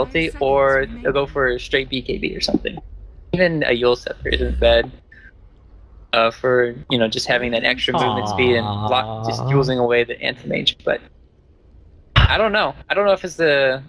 Ulti, or they'll go for a straight BKB or something. Even a Yule Scepter isn't bad. For just having that extra movement speed and just using away the anti-mage, but I don't know. I don't know if it's the.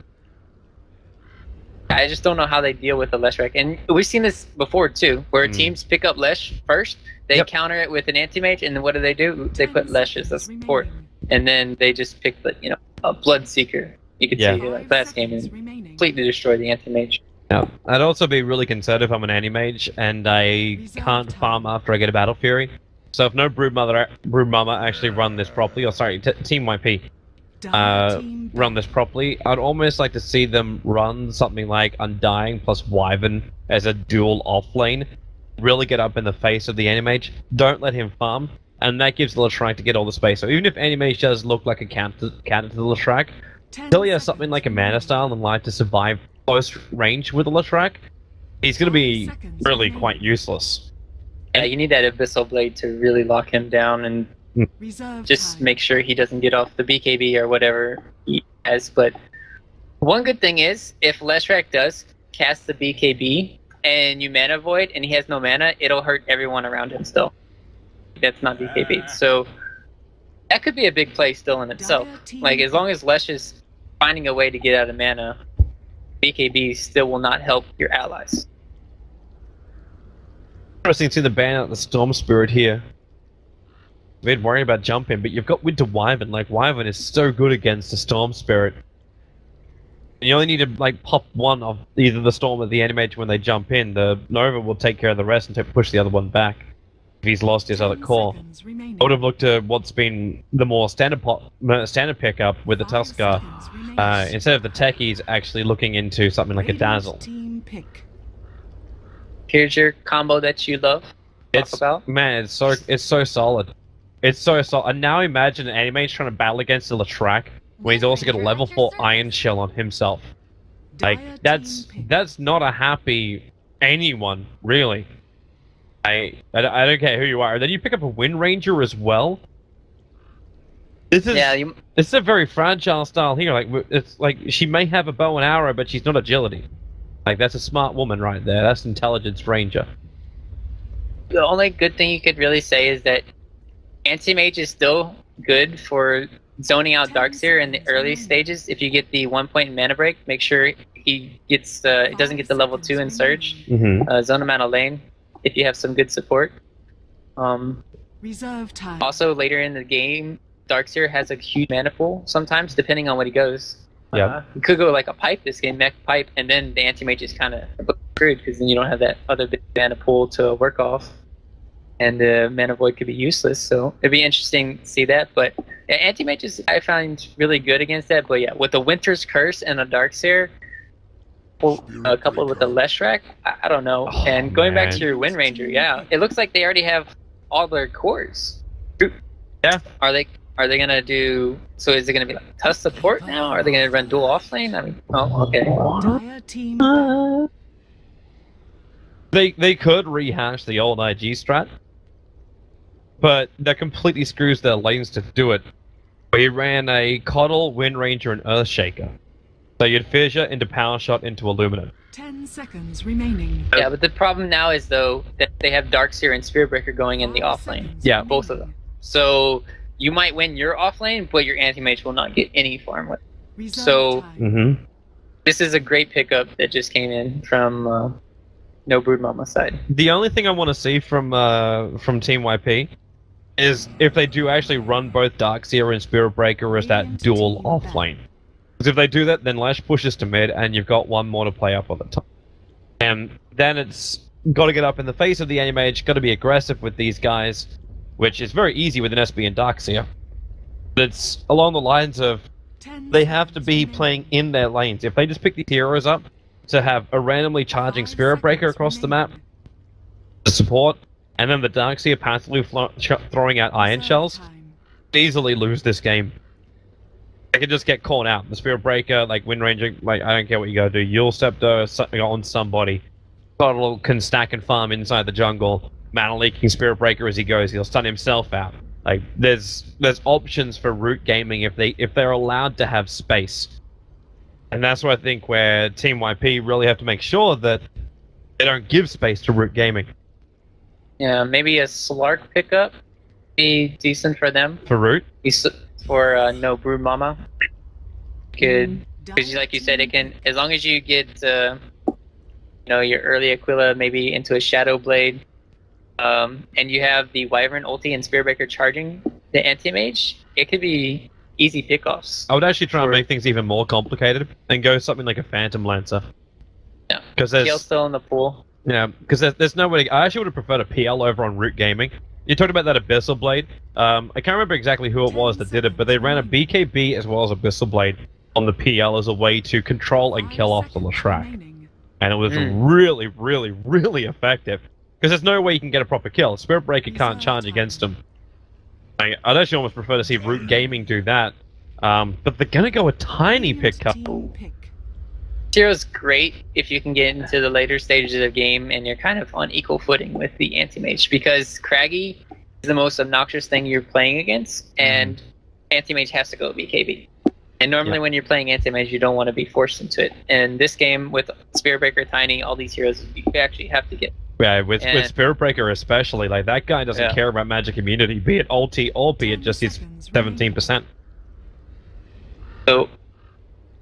I just don't know how they deal with the Leshrac, and we've seen this before too, where teams pick up Lesh first, they counter it with an anti-mage, and then what do? They put Lesh as a support, and then they just pick the a Bloodseeker. You could see like last game and completely destroy the anti-mage. Yeah, I'd also be really concerned if I'm an anti-mage and I can't farm after I get a Battle Fury. So if no Broodmama actually run this properly, or sorry, Team YP run this properly, I'd almost like to see them run something like Undying plus Wyvern as a dual off lane. Really get up in the face of the anti-mage. Don't let him farm, and that gives the Leshrac to get all the space. So even if anti-mage does look like a counter to the Leshrac, until he has something like a Mana Style and Light to survive close range with the Leshrac, he's going to be really quite useless. Yeah, you need that Abyssal Blade to really lock him down and just make sure he doesn't get off the BKB or whatever he has. But one good thing is, if Leshrac does cast the BKB and you Mana Void and he has no mana, it'll hurt everyone around him still. That's not BKB. So that could be a big play still in itself. Like, as long as Lesh is finding a way to get out of mana, BKB still will not help your allies. Interesting to see the ban out the Storm Spirit here. We'd worry about jumping, but you've got Winter Wyvern. Like, Wyvern is so good against the Storm Spirit. You only need to like pop one of either the Storm or the Anti-Mage when they jump in. The Nova will take care of the rest and push the other one back if he's lost his other core. I would have looked at what's been the more standard pickup with the Tuskar. Instead of the techies actually looking into something like a Dazzle. Here's your combo that you love. Man, it's so solid. It's so solid. And now imagine an anti-mage trying to battle against the Leshrac when he's also got a level 4 Iron Shell on himself. Like, that's not a happy anyone, really. I don't care who you are. And then you pick up a Wind Ranger as well. This is a very fragile style here. Like, it's like she may have a bow and arrow, but she's not agility. Like, that's a smart woman right there. That's Intelligence Ranger. The only good thing you could really say is that Anti-Mage is still good for zoning out Darkseer in the early stages. If you get the 1 point mana break, make sure he gets doesn't get the level 2 in Surge. Zone him out of lane if you have some good support. Reserve time. Also, later in the game, Darkseer has a huge mana pool sometimes, depending on what he goes. Yeah, he could go like a pipe this game, mech pipe, and then the anti-mage is kind of screwed because then you don't have that other big mana pool to work off, and the mana void could be useless. So it'd be interesting to see that. But yeah, anti-mage is, I find, really good against that. But yeah, with the Winter's Curse and a Darkseer, coupled with the Leshrac, I don't know. Oh, and going back to your Wind Ranger, yeah, it looks like they already have all their cores. Yeah. Are they gonna do? So is it gonna be like Tusk support now? Are they gonna run dual off lane? I mean, oh, okay. They could rehash the old IG strat, but that completely screws their lanes to do it. We ran a Coddle, Wind Ranger, and Earthshaker. So you'd Fissure into Power Shot into Illuminate. 10 seconds remaining. Yeah, but the problem now is though that they have Darkseer and Spirit Breaker going in the off lane. Yeah, both of them. So you might win your off lane, but your anti-mage will not get any farm with. So this is a great pickup that just came in from No Broodmama side. The only thing I want to see from Team YP is if they do actually run both Darkseer and Spirit Breaker as that dual off lane. Because if they do that, then Lash pushes to mid, and you've got one more to play up on the top. And then it's got to get up in the face of the anti-mage, got to be aggressive with these guys, which is very easy with an SB and Darkseer. But it's along the lines of they have to be playing in their lanes. If they just pick these heroes up to have a randomly charging Spirit Breaker across the map to support, and then the Darkseer passively throwing out Iron Shells, easily lose this game. They can just get caught out. The Spirit Breaker, like Wind Ranger, like I don't care what you gotta do. Yule Scepter on somebody. Coddle can stack and farm inside the jungle. Mana leaking Spirit Breaker as he goes. He'll stun himself out. Like there's options for root gaming if they're allowed to have space. And that's where I think where Team YP really have to make sure that they don't give space to Root Gaming. Yeah, maybe a Slark pickup be decent for them. For Root? For no Brood Mama. Good, because like you said, it can, as long as you get you know, your early Aquila maybe into a Shadow Blade, and you have the Wyvern ulti and Spearbreaker charging the Anti-Mage, it could be easy pickoffs. I would actually try and make things even more complicated and go something like a Phantom Lancer. Yeah, because there's still in the pool. Yeah, because there's no way. I actually would have preferred a PL over on Root Gaming. You talked about that Abyssal Blade. I can't remember exactly who it was that did it, but they ran a BKB as well as Abyssal Blade on the PL as a way to control and kill off the Leshrac. And it was really, really, really effective. Because there's no way you can get a proper kill. Spirit Breaker can't charge against them. I'd actually almost prefer to see Root Gaming do that. But they're going to go a tiny pickup. Zero's great if you can get into the later stages of the game and you're kind of on equal footing with the Anti-Mage, because Craggy is the most obnoxious thing you're playing against, and Anti-Mage has to go BKB. And normally when you're playing Anti-Mage, you don't want to be forced into it. And this game, with Spirit Breaker, Tiny, all these heroes, you actually have to get... Yeah, with Spirit Breaker especially, like, that guy doesn't care about magic immunity, be it ulti or be it just his 17%. So...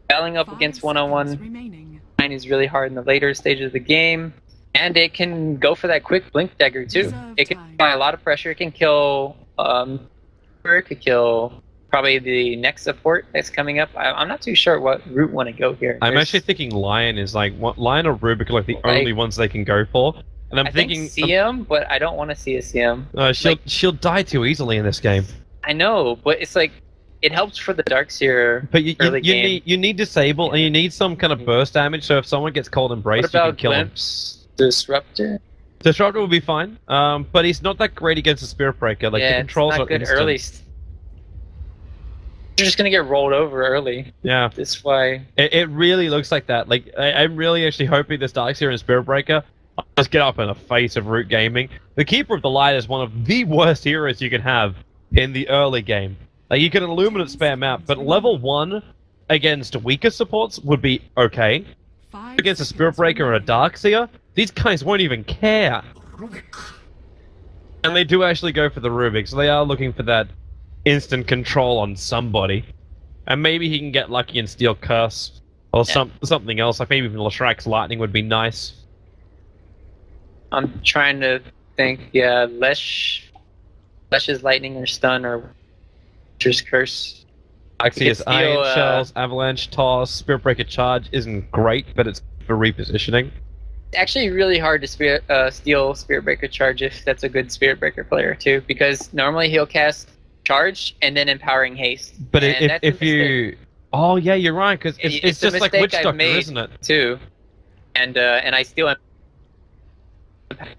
battling up against one-on-one Tiny is really hard in the later stages of the game, and it can go for that quick blink dagger too. It can apply a lot of pressure. It can kill it could kill probably the next support that's coming up. I'm not too sure what route want to go here. I'm actually thinking Lion is like Lion or Rubik are like the only ones they can go for. And I think CM, but I don't want to see a CM. She'll die too easily in this game. I know, but it's like, it helps for the Darkseer early game. You need Disable, and you need some kind of burst damage, so if someone gets Cold Embrace, you can kill him. Disruptor? Disruptor will be fine, but he's not that great against the Spirit Breaker. Like, the controls are good early. You're just gonna get rolled over early. Yeah. That's why... It really looks like that. Like, I'm really actually hoping this Darkseer and Spirit Breaker just get up in the face of Root Gaming. The Keeper of the Light is one of the worst heroes you can have in the early game. Like, you can Illuminate spam out, but level 1 against weaker supports would be okay. Against a Spirit Breaker or a Darkseer, these guys won't even care. And they do actually go for the Rubik, so they are looking for that instant control on somebody. And maybe he can get lucky and steal Curse, or something else, like maybe even Leshrac's Lightning would be nice. I'm trying to think, Lesh's Lightning or Stun or just Curse. Axia's Iron Shells, Avalanche, Toss, Spirit Breaker Charge isn't great, but it's for repositioning. It's actually really hard to steal Spirit Breaker Charge if that's a good Spirit Breaker player too, because normally he'll cast Charge and then Empowering Haste. But if you... Oh yeah, you're right, because it's just like Witch Doctor, isn't it? Too. And I steal him.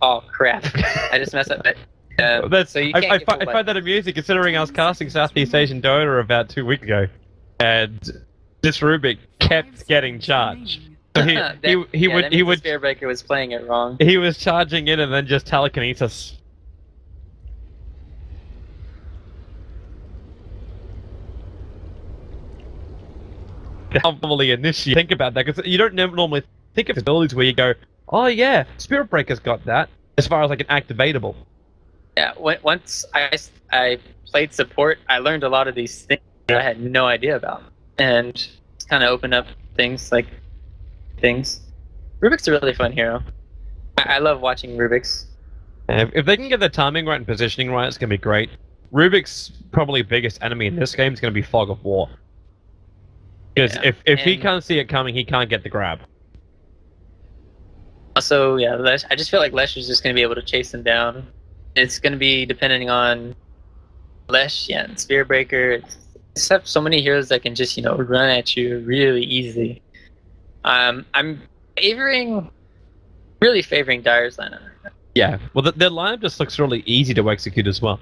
Oh crap! I just messed up. So you can't I find that amusing, considering I was casting Southeast Asian Dota about 2 weeks ago, and this Rubik kept getting charged. So he would Spirit Breaker was playing it wrong. He was charging in and then just telekinesis. Normally initiate. Think about that, because you don't normally think of abilities where you go, oh yeah, Spirit Breaker's got that, as far as like an activatable. Yeah, once I played support, I learned a lot of these things that I had no idea about, and it's kind of opened up things. Rubik's a really fun hero. I love watching Rubik's. If they can get the timing right and positioning right, it's gonna be great. Rubik's probably biggest enemy in this game is gonna be Fog of War, because if he can't see it coming, he can't get the grab. Also, Lesh, I just feel like Lesh is just gonna be able to chase him down. It's going to be depending on Lesh, and Spirit Breaker. Just have so many heroes that can just, run at you really easily. I'm really favoring Dire's lineup. Yeah, well, their lineup just looks really easy to execute as well.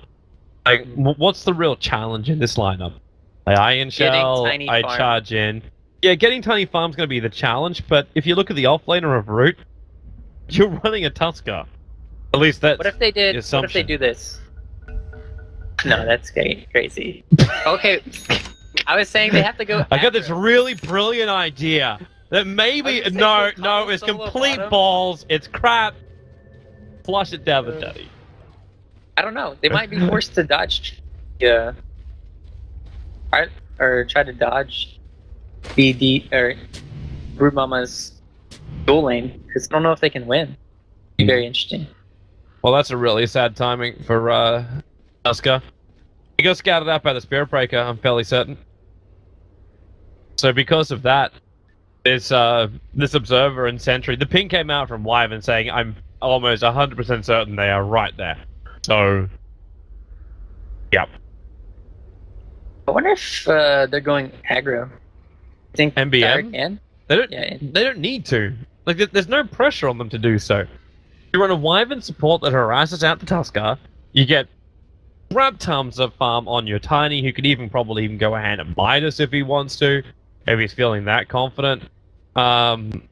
Like, what's the real challenge in this lineup? Like, Iron Shell, I charge in. Yeah, getting Tiny Farm's going to be the challenge, but if you look at the offlaner of Root, you're running a Tusker. At least that's What if they do this? No, that's crazy. Okay, I was saying they have to go. I got this really brilliant idea that maybe no, it's complete balls. It's crap. Flush it down the daddy. I don't know. They might be forced to dodge. Yeah. Or try to dodge BD or Brood Mama's dual lane because I don't know if they can win. Be very interesting. Well, that's a really sad timing for Tusker. He got scouted out by the Spirit Breaker, I'm fairly certain. So because of that, this observer and sentry, the ping came out from Wyvern saying, I'm almost 100% certain they are right there. So, yep. I wonder if they're going aggro. I think MBM? Can? They don't need to. Like, there's no pressure on them to do so. You run a Wyvern support that harasses out the Tusker, you get crap tons of farm on your Tiny, who could probably even go ahead and Midas if he wants to, if he's feeling that confident. And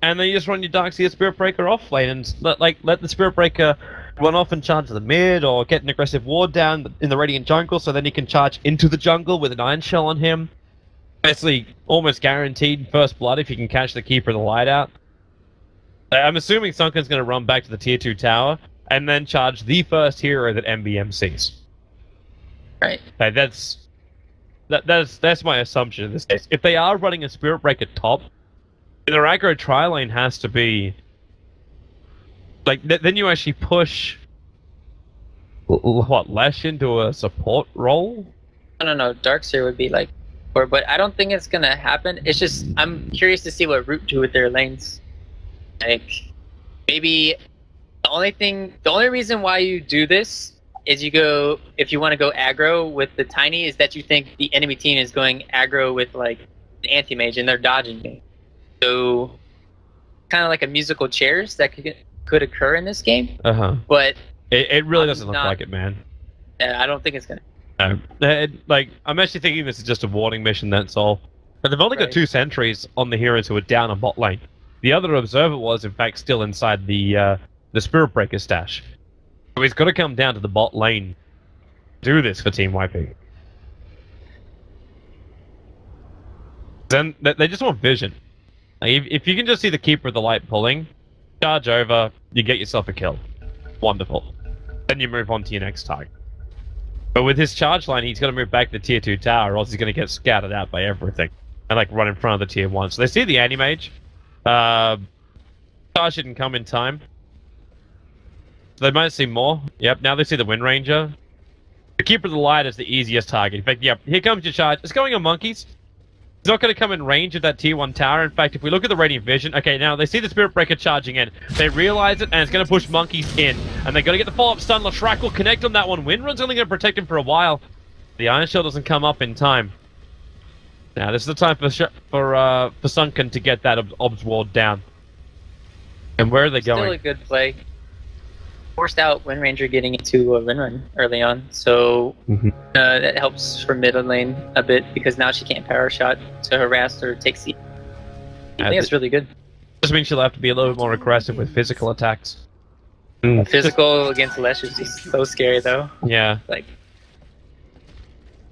then you just run your Darkseer Spirit Breaker off lane and let the Spirit Breaker run off and charge to the mid, or get an aggressive ward down in the Radiant jungle, so then you can charge into the jungle with an Iron Shell on him. Basically, almost guaranteed first blood if you can catch the Keeper of the Light out. I'm assuming Sunken's going to run back to the tier 2 tower, and then charge the first hero that MBM sees. Right. That's my assumption in this case. If they are running a Spirit Breaker top, their aggro tri-lane has to be... Like, then you actually push... What, Lesh into a support role? I don't know, Darkseer would be like... But I don't think it's gonna happen. It's just, I'm curious to see what Root do with their lanes. Like, maybe... The only reason why you do this is if you want to go aggro with the Tiny, is that you think the enemy team is going aggro with, like, the Anti-Mage, and they're dodging me. So, kind of like a musical chairs that could occur in this game. But it really doesn't look like it, man. I don't think it's gonna. Like, I'm actually thinking this is just a warning mission, that's all. But they've only got 2 sentries on the heroes who are down on bot lane. The other observer was, in fact, still inside the Spirit Breaker stash. So he's got to come down to the bot lane to do this for Team YP. Then they just want vision. Like, if you can just see the Keeper of the Light pulling, charge over, you get yourself a kill. Wonderful. Then you move on to your next target. But with his charge line, he's got to move back to the tier 2 tower, or else he's going to get scattered out by everything. And, like, run in front of the tier 1. So they see the Anti-Mage. Charge didn't come in time. So they might see more. Yep, now they see the Wind Ranger. The Keeper of the Light is the easiest target. In fact, yep, here comes your charge. It's going on Monkeys. He's not going to come in range of that tier 1 tower. In fact, if we look at the Radiant Vision, okay, now they see the Spirit Breaker charging in. They realize it, and it's going to push Monkeys in. And they're going to get the follow-up stun. Lashrak will connect on that one. Windrun's only going to protect him for a while. The Iron Shell doesn't come up in time. Now, this is the time for Sunken to get that Obs Ward down. And where are they going? Still a good play. Forced out Wind Ranger getting into a Wind Run early on, so that helps for middle lane a bit, because now she can't power shot to harass or take C. I think it's really good. This means she'll have to be a little bit more aggressive with physical attacks. Physical against Lesh is just so scary, though. Yeah. Like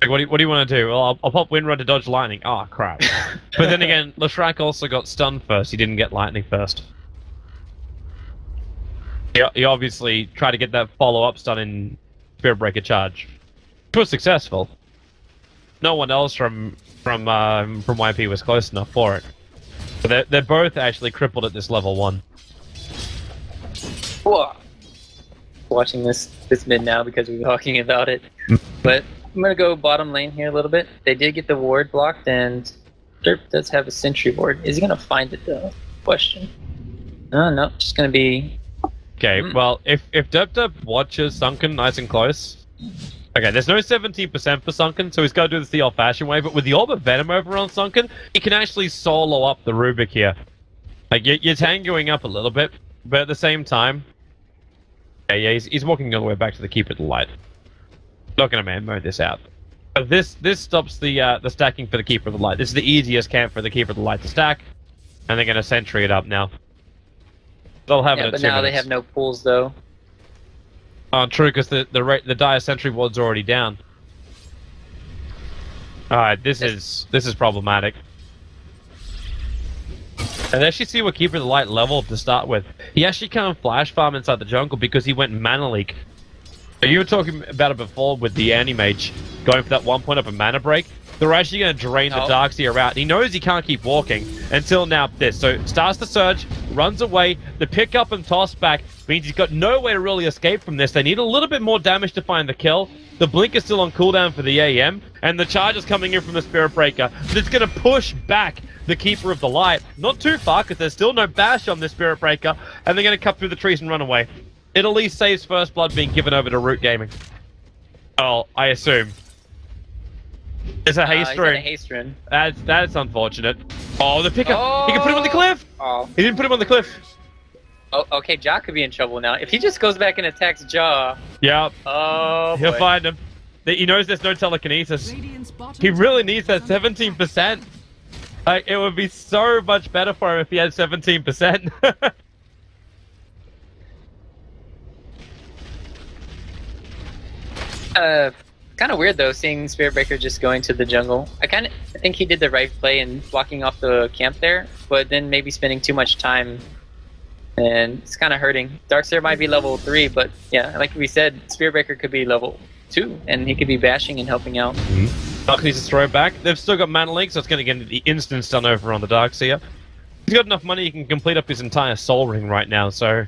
what do you want to do? Well, I'll pop Wind Run to dodge lightning. Oh, crap. But then again, Lashrak also got stunned first. He didn't get lightning first. He obviously tried to get that follow-up stun in Spirit Breaker charge. It was successful. No one else from YP was close enough for it. But they're both actually crippled at this level 1. Whoa. Watching this mid now because we were talking about it. But I'm going to go bottom lane here a little bit. They did get the ward blocked, and Derp does have a sentry ward. Is he going to find it, though? Question. No, just going to be... Okay, well, if Derp watches Sunken nice and close... Okay, there's no 17% for Sunken, so he's got to do this the old-fashioned way, but with the Orb of Venom over on Sunken, he can actually solo up the Rubik here. Like, you're tangoing up a little bit, but at the same time... Yeah, he's walking all the way back to the Keeper of the Light. Not gonna man mode this out. But this stops the stacking for the Keeper of the Light. This is the easiest camp for the Keeper of the Light to stack, and they're gonna sentry it up now. They'll have it at but 2 now minutes. They have no pools, though. Oh, true, because the dire sentry ward's already down. Alright, this is problematic. And actually see what Keeper of the Light leveled to start with. He actually can't flash farm inside the jungle because he went mana leak. So you were talking about it before with the Anti-Mage going for that 1 point up a mana break. They're actually going to drain the Darkseer out. He knows he can't keep walking until now this. So starts to surge, runs away. The pick up and toss back means he's got no way to really escape from this. They need a little bit more damage to find the kill. The blink is still on cooldown for the AM, and the charge is coming in from the Spirit Breaker. But it's going to push back the Keeper of the Light. Not too far, because there's still no bash on the Spirit Breaker, and they're going to cut through the trees and run away. It at least saves First Blood being given over to Root Gaming. Oh, I assume. It's a haste rune. A haste rune. That's unfortunate. Oh, the pickup! Oh. He can put him on the cliff! Oh. He didn't put him on the cliff. Oh, okay, Jaw could be in trouble now. If he just goes back and attacks Jaw... Yep. Oh, he'll find him. He knows there's no telekinesis. He really needs that 17%. Like, it would be so much better for him if he had 17%. Kind of weird though, seeing Spirit Breaker just going to the jungle. I think he did the right play in blocking off the camp there, but then maybe spending too much time, and it's kind of hurting. Darkseer might be level 3, but yeah, like we said, Spirit Breaker could be level 2, and he could be bashing and helping out. Dark needs to throw it back. They've still got mana link, so it's going to get the instant stun over on the Darkseer. He's got enough money, he can complete up his entire Soul Ring right now, so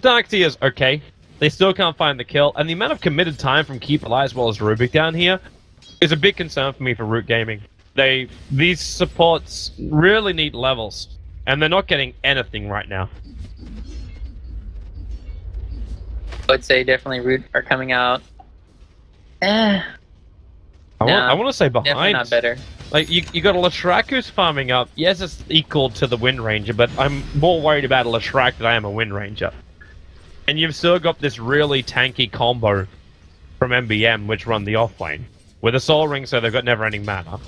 Darkseer's okay. They still can't find the kill, and the amount of committed time from Keeper Light as well as Rubik down here is a big concern for me for Root Gaming. These supports really need levels, and they're not getting anything right now. I would say definitely Root are coming out. I want to say behind. Definitely not better. Like, you got a Latrak who's farming up. Yes, it's equal to the Wind Ranger, but I'm more worried about a Latrak than I am a Wind Ranger. And you've still got this really tanky combo from MBM, which run the off lane. With a Soul Ring, so they've got never-ending mana.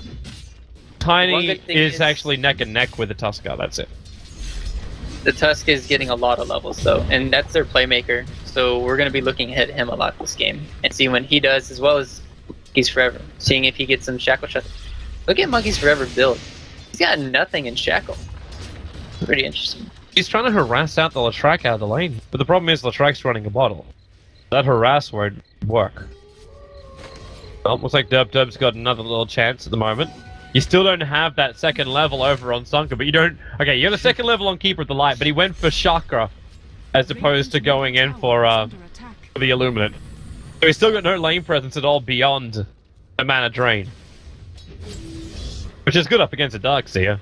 Tiny is actually neck and neck with the Tusker, that's it. The Tusk is getting a lot of levels, though, and that's their playmaker. So we're going to be looking at him a lot this game, and see when he does, as well as Monkeys Forever. Seeing if he gets some Shackle Shot. Look at Monkeys Forever build. He's got nothing in Shackle. Pretty interesting. He's trying to harass out the Latrak out of the lane, but the problem is Latrak's running a bottle. That harass won't work. Well, looks like Dub's got another little chance at the moment. You still don't have that second level over on Sunker, but you don't... Okay, you got a second level on Keeper of the Light, but he went for Chakra as opposed to going in for the Illuminate. So he's still got no lane presence at all beyond the mana drain. Which is good up against a Darkseer.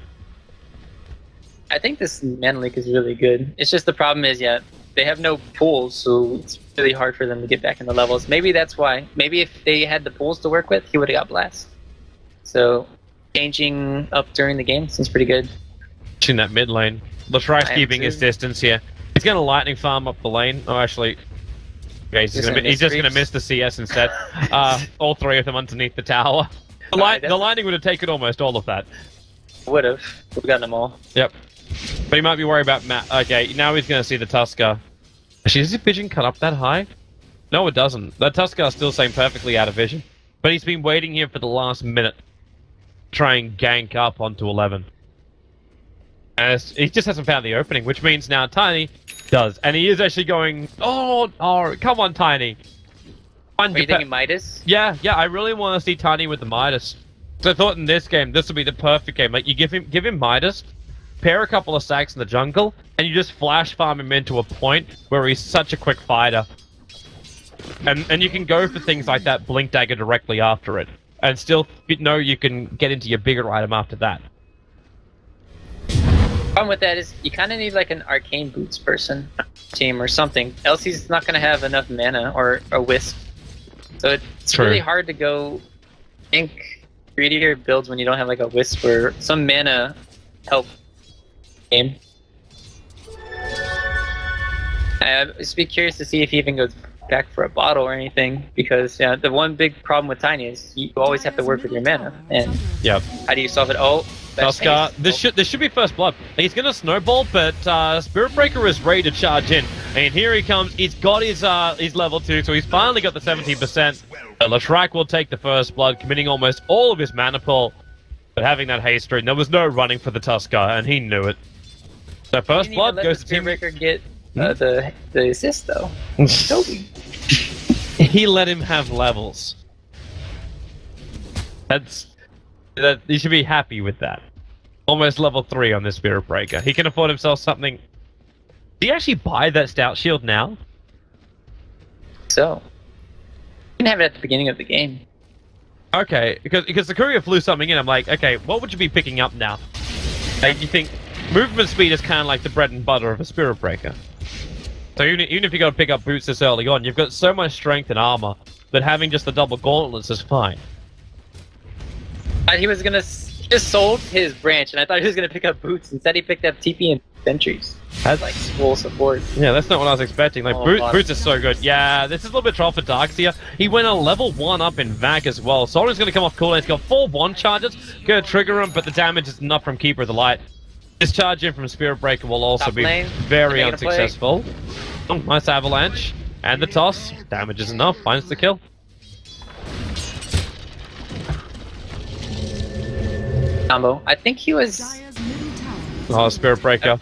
I think this mana leak is really good. It's just the problem is, yeah, they have no pools, so it's really hard for them to get back in the levels. Maybe that's why. Maybe if they had the pools to work with, he would have got blast. So changing up during the game seems pretty good. In that mid lane, Latrak's keeping his distance here. He's going to lightning farm up the lane. Oh, actually, okay, he's just going to miss the CS instead. All three of them underneath the tower. The lightning would have taken almost all of that. Would have. We've gotten them all. Yep. But he might be worried about Matt. Okay, now he's going to see the Tusker. Actually, does his vision cut up that high? No, it doesn't. That Tuskar's still staying perfectly out of vision. But he's been waiting here for the last minute to try and gank up onto 11. And he just hasn't found the opening, which means now Tiny does. And he is actually going... Oh, come on, Tiny. Are you thinking Midas? Yeah, I really want to see Tiny with the Midas. So I thought in this game, this would be the perfect game. Like, you give him Midas, pair a couple of stacks in the jungle, and you just flash farm him into a point where he's such a quick fighter. And you can go for things like that Blink Dagger directly after it. And still know you can get into your bigger item after that. Problem with that is you kind of need like an Arcane Boots person team or something. Else he's not going to have enough mana or a Wisp. So it's really hard to go think greedier builds when you don't have like a Wisp or some mana help game. I'd just be curious to see if he even goes back for a bottle or anything, because yeah, the one big problem with Tiny is you always have to work with your mana, and how do you solve it? Oh, Tusker, this should be first blood. He's gonna snowball, but Spirit Breaker is ready to charge in, And here he comes. He's got his level 2, so he's finally got the 17%. Leshrac will take the first blood, committing almost all of his mana pool, but having that haste rune, there was no running for the Tusker, and he knew it. So first blood goes to Team Breaker get the assist though. Toby. He let him have levels. You should be happy with that. Almost level 3 on this Spirit Breaker. He can afford himself something. Did he actually buy that Stout Shield now? So, you can have it at the beginning of the game. Okay, because the courier flew something in. I'm like, okay, what would you be picking up now? Like, you think movement speed is kind of like the bread and butter of a Spirit Breaker. So even if you got to pick up boots this early on, you've got so much strength and armor that having just the double gauntlets is fine. He was gonna just sold his branch, and I thought he was gonna pick up boots. Instead, he picked up TP and sentries. That's like full support. Yeah, that's not what I was expecting. Like boots is so good. Yeah, this is a little bit trough for Darkseer. He went a level 1 up in Vac as well. Soren's gonna come off cooldown. He's got 4 1 charges. Gonna trigger him, but the damage is enough from Keeper of the Light. Discharge in from Spirit Breaker will also be very unsuccessful. Oh, nice avalanche. And the toss. Damage is enough. Finds the kill. Combo. I think he was... Oh, Spirit Breaker.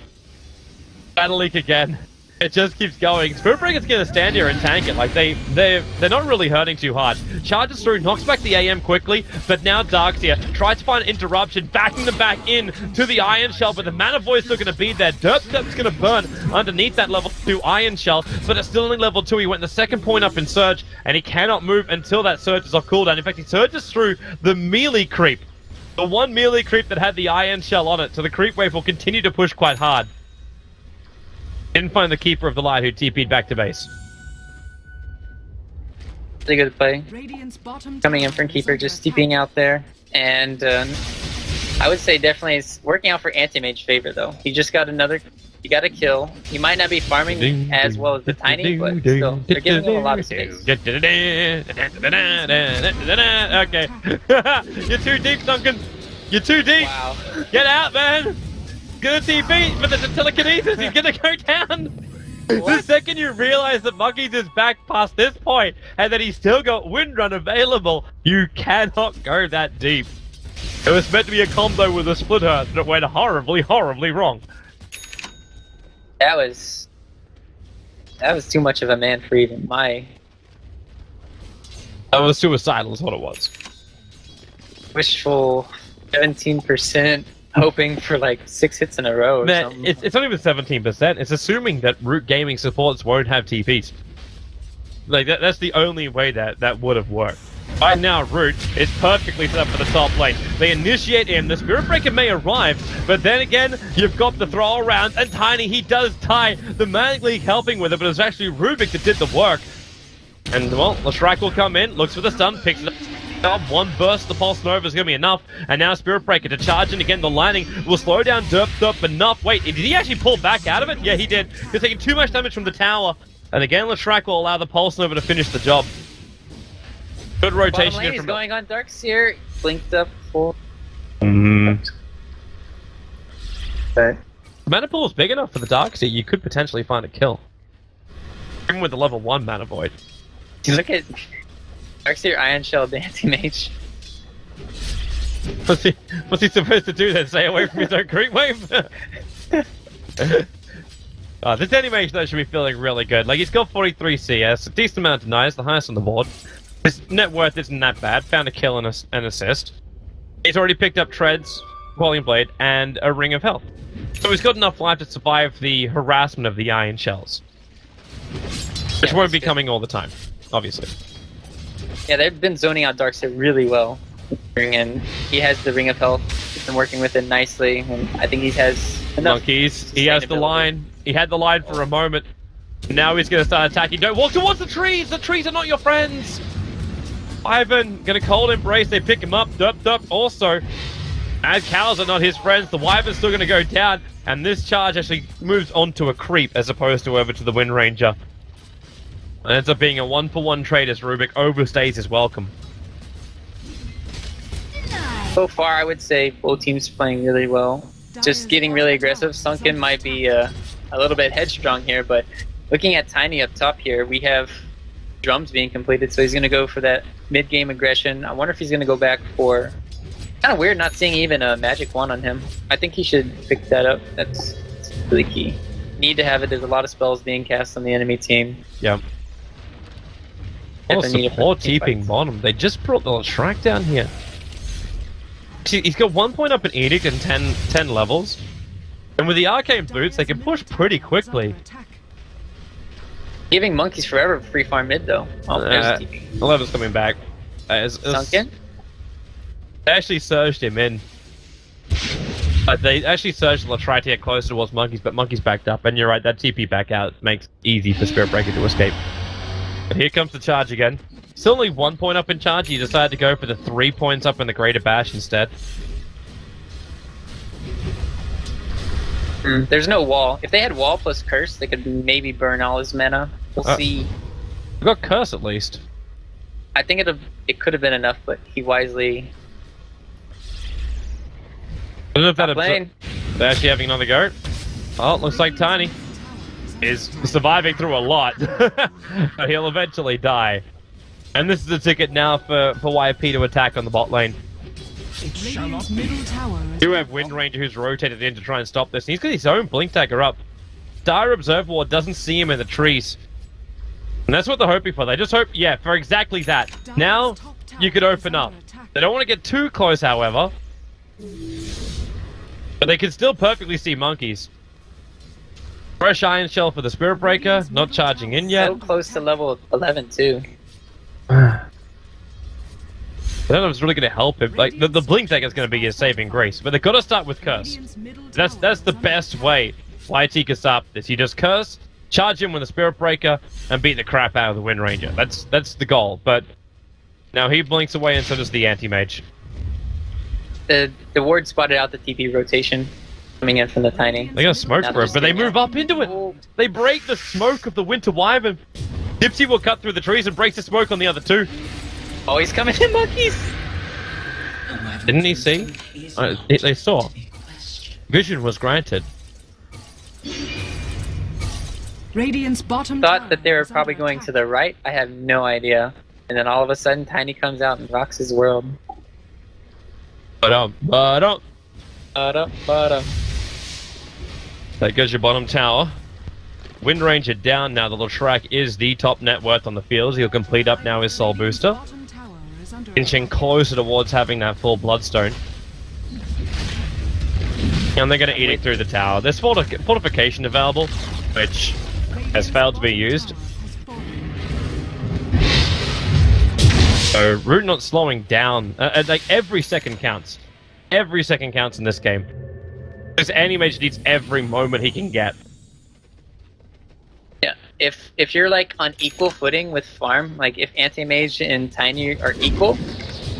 Battle Leak again. It just keeps going. Spirit Breaker's gonna stand here and tank it. Like, they're not really hurting too hard. Charges through, knocks back the AM quickly, but now Darkseer tries to find interruption, backing them back in to the Iron Shell, but the Mana Void's still gonna be there. Derp's gonna burn underneath that level 2 Iron Shell, but it's still only level 2. He went the second point up in Surge, and he cannot move until that Surge is off cooldown. In fact, he surges through the melee creep. The one melee creep that had the Iron Shell on it, so the creep wave will continue to push quite hard. Didn't find the Keeper of the Light who TP'd back to base. Pretty good play. Coming in from Keeper, just TPing out there. And I would say definitely it's working out for Anti-Mage favor though. He just got he got a kill. He might not be farming as well as the Tiny, but still, they're giving him a lot of space. Okay. You're too deep, Duncan. You're too deep. Wow. Get out, man. Gonna TP, but there's a telekinesis. He's gonna go down. The second you realize that Monkeys is back past this point, and that he's still got Windrun available, you cannot go that deep. It was meant to be a combo with a split hurt, and it went horribly, horribly wrong. That was too much of a man for even my... That was suicidal is what it was. Wishful 17%, hoping for like 6 hits in a row or something. It's not even 17%, it's assuming that Root Gaming supports won't have TPs. Like, that's the only way that would have worked. Right now, Root is perfectly set up for the top lane. They initiate in, the Spirit Breaker may arrive, but then again, you've got the throw around, and Tiny, he does tie the Magic League helping with it, but it was actually Rubik that did the work. And, well, Leshrac will come in, looks for the stun, picks it up. One burst of the Pulse Nova is going to be enough, and now Spirit Breaker to charge in again. The lightning will slow down Derp enough. Wait, did he actually pull back out of it? Yeah, he did. He's taking too much damage from the tower, and again, Leshrac will allow the Pulse Nova to finish the job. Good rotation. He's going on Darkseer, blinked up for... Okay. Okay. The mana pool is big enough for the Darkseer, you could potentially find a kill. Even with the level 1 Mana Void. Look at Darkseer Iron Shell Anti-Mage. What's he supposed to do then? Stay away from his own creep wave? This Anti-Mage though should be feeling really good. Like, he's got 43 CS, a decent amount of denies, the highest on the board. His net worth isn't that bad, found a kill and an assist. He's already picked up Treads, Qualifier Blade, and a Ring of Health. So he's got enough life to survive the harassment of the Iron Shells. Which won't be coming all the time, obviously. Yeah, they've been zoning out Darkseer really well. And he has the Ring of Health. He's been working with it nicely, and I think he has enough. Monkeys, he has the line. He had the line for a moment. Now he's going to start attacking. Don't walk towards the trees! The trees are not your friends! Ivan, gonna cold embrace, they pick him up. Derp also. As cows are not his friends, the Wyvern's still gonna go down, and this charge actually moves onto a creep as opposed to over to the Wind Ranger. And ends up being a 1-for-1 trade as Rubik overstays his welcome. So far, I would say both teams playing really well. Just getting really aggressive. Sunken might be a little bit headstrong here, but Looking at Tiny up top here, we have drums being completed, so he's going to go for that mid-game aggression. I wonder if he's going to go back for... Kind of weird not seeing even a magic wand on him. I think he should pick that up. That's really key. Need to have it. There's a lot of spells being cast on the enemy team. Yeah. Oh, support TPing bottom. They just brought the Shrek down here. He's got 1 point up in Edict and 10 levels. And with the Arcane Boots, they can push pretty quickly. Giving Monkeys forever free farm mid, though. Oh, there's TP. 11's coming back. Sunken? They actually surged him in. They actually surged Latrai to get closer towards Monkeys, but Monkeys backed up. And you're right, that TP back out makes it easy for Spirit Breaker to escape. But here comes the charge again. Still only 1 point up in charge. He decided to go for the 3 points up in the Greater Bash instead. There's no wall. If they had wall plus curse, they could maybe burn all his mana. We'll see. We got curse at least. I think it could have been enough, but he wisely... I don't know if they're actually having another go. Oh, looks like Tiny is surviving through a lot. But he'll eventually die. And this is the ticket now for YP to attack on the bot lane. You have Wind Ranger who's rotated in to try and stop this. And he's got his own Blink Dagger up. Dire Observer Ward doesn't see him in the trees. And that's what they're hoping for. They just hope, yeah, for exactly that. Now, you could open up. They don't want to get too close, however. But they can still perfectly see Monkeys. Fresh Iron Shell for the Spirit Breaker, not charging in yet. So close to level 11 too. I don't know if it's really going to help him. Like the Blink Dagger is going to be his saving grace, but they've got to start with Curse. That's the best way YT can stop this. You just Curse, charge him with a Spirit Breaker, and beat the crap out of the Wind Ranger. That's the goal. But now he blinks away, and so does the Anti-Mage. The ward spotted out the TP rotation coming in from the Tiny. They got a smoke for it, but they move up into it. They break the smoke of the Winter Wyvern. Dipsy will cut through the trees and breaks the smoke on the other two. Oh, he's coming in, Monkeys! Didn't he see? They saw. Vision was granted. Radiant's bottom Thought that they were probably going to the right. I have no idea. And then all of a sudden, Tiny comes out and rocks his world. There goes your bottom tower. Wind Ranger down now. The Latrak is the top net worth on the field. He'll complete up now his Soul Booster. Inching closer towards having that full Bloodstone. And they're going to eat it through the tower. There's fortification available, which has failed to be used. So, Root not slowing down. Like, every second counts. Every second counts in this game. This Anti-Mage needs every moment he can get. Yeah, if you're, like, on equal footing with Farm, like, if Anti-Mage and Tiny are equal,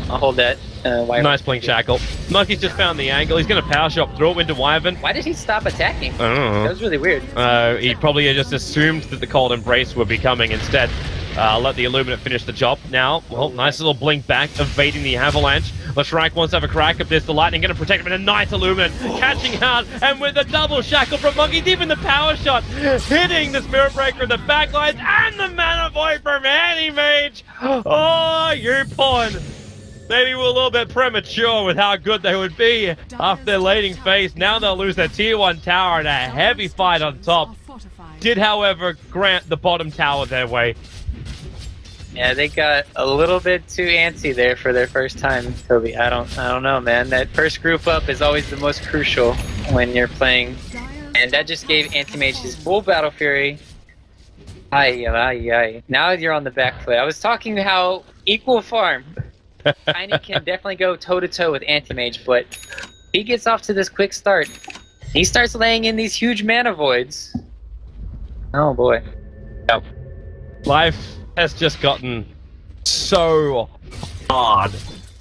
I'll hold that. Nice Blink Shackle. Monkey's just found the angle. He's going to power shot through it into Wyvern. Why did he stop attacking? I don't know. That was really weird. He probably just assumed that the Cold Embrace would be coming instead. Let the Illuminate finish the job. Now, well, nice little blink back, evading the Avalanche. Latrak wants to have a crack at this. The Lightning going to protect him, and a nice Illuminate catching out, and with a double shackle from Monkeys, even the power shot hitting the Spirit Breaker in the backlines, and the Mana Void from Anti-Mage. Oh, you pawn. Maybe we're a little bit premature with how good they would be after their laning phase. Now they'll lose their tier 1 tower and a heavy fight on top. Did, however, grant the bottom tower their way. Yeah, they got a little bit too antsy there for their first time, Toby. I don't know, man. That first group up is always the most crucial when you're playing. And that just gave Anti-Mage his full Battle Fury. Ay. Now you're on the back foot. I was talking how equal farm. Tiny can definitely go toe-to-toe with Anti-Mage, but he gets off to this quick start. He starts laying in these huge mana voids. Oh boy. Yep. Life has just gotten so hard.